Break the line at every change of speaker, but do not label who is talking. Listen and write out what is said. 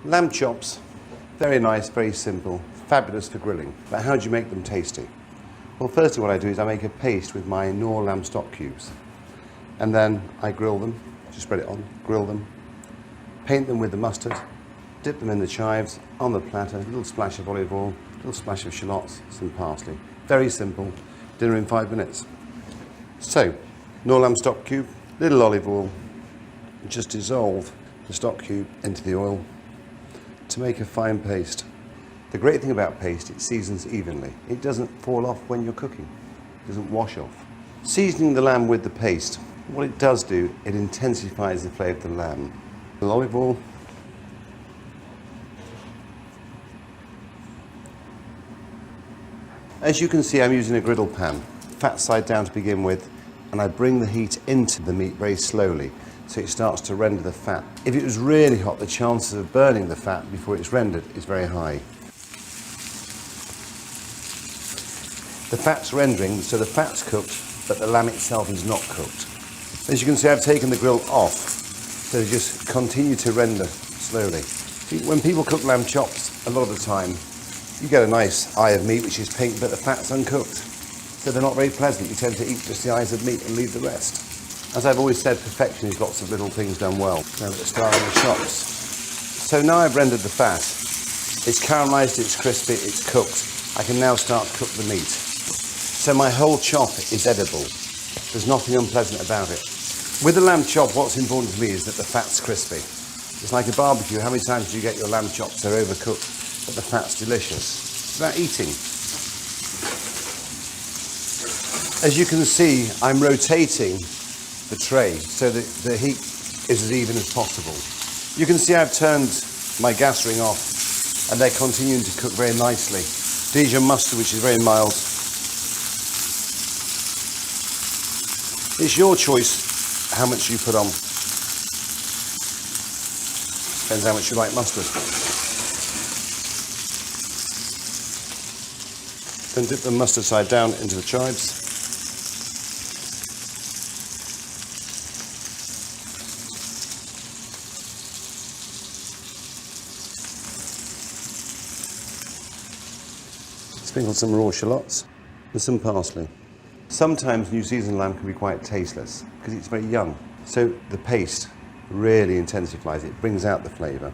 Lamb chops, very nice, very simple, fabulous for grilling. But how do you make them tasty? Well, firstly what I do is I make a paste with my Knorr lamb stock cubes. And then I grill them, just spread it on, grill them, paint them with the mustard, dip them in the chives, on the platter, a little splash of olive oil, a little splash of shallots, some parsley. Very simple, dinner in 5 minutes. So, Knorr lamb stock cube, little olive oil, just dissolve the stock cube into the oil to make a fine paste. The great thing about paste, it seasons evenly. It doesn't fall off when you're cooking. It doesn't wash off. Seasoning the lamb with the paste, what it does do, it intensifies the flavour of the lamb. A little olive oil. As you can see, I'm using a griddle pan, fat side down to begin with, and I bring the heat into the meat very slowly, so it starts to render the fat. If it was really hot, the chances of burning the fat before it's rendered is very high. The fat's rendering, so the fat's cooked, but the lamb itself is not cooked. As you can see, I've taken the grill off, so just continue to render slowly. When people cook lamb chops, a lot of the time, you get a nice eye of meat which is pink, but the fat's uncooked. So they're not very pleasant. You tend to eat just the eyes of meat and leave the rest. As I've always said, perfection is lots of little things done well. Now let's start on the chops. So now I've rendered the fat. It's caramelised, it's crispy, it's cooked. I can now start to cook the meat. So my whole chop is edible. There's nothing unpleasant about it. With the lamb chop, what's important to me is that the fat's crispy. It's like a barbecue. How many times do you get your lamb chops? They're overcooked, but the fat's delicious. It's about eating. As you can see, I'm rotating the tray so that the heat is as even as possible. You can see I've turned my gas ring off and they're continuing to cook very nicely. Dijon mustard, which is very mild. It's your choice how much you put on. Depends how much you like mustard. Then dip the mustard side down into the chives. Sprinkle some raw shallots and some parsley. Sometimes New Zealand lamb can be quite tasteless because it's very young. So the paste really intensifies it, brings out the flavour.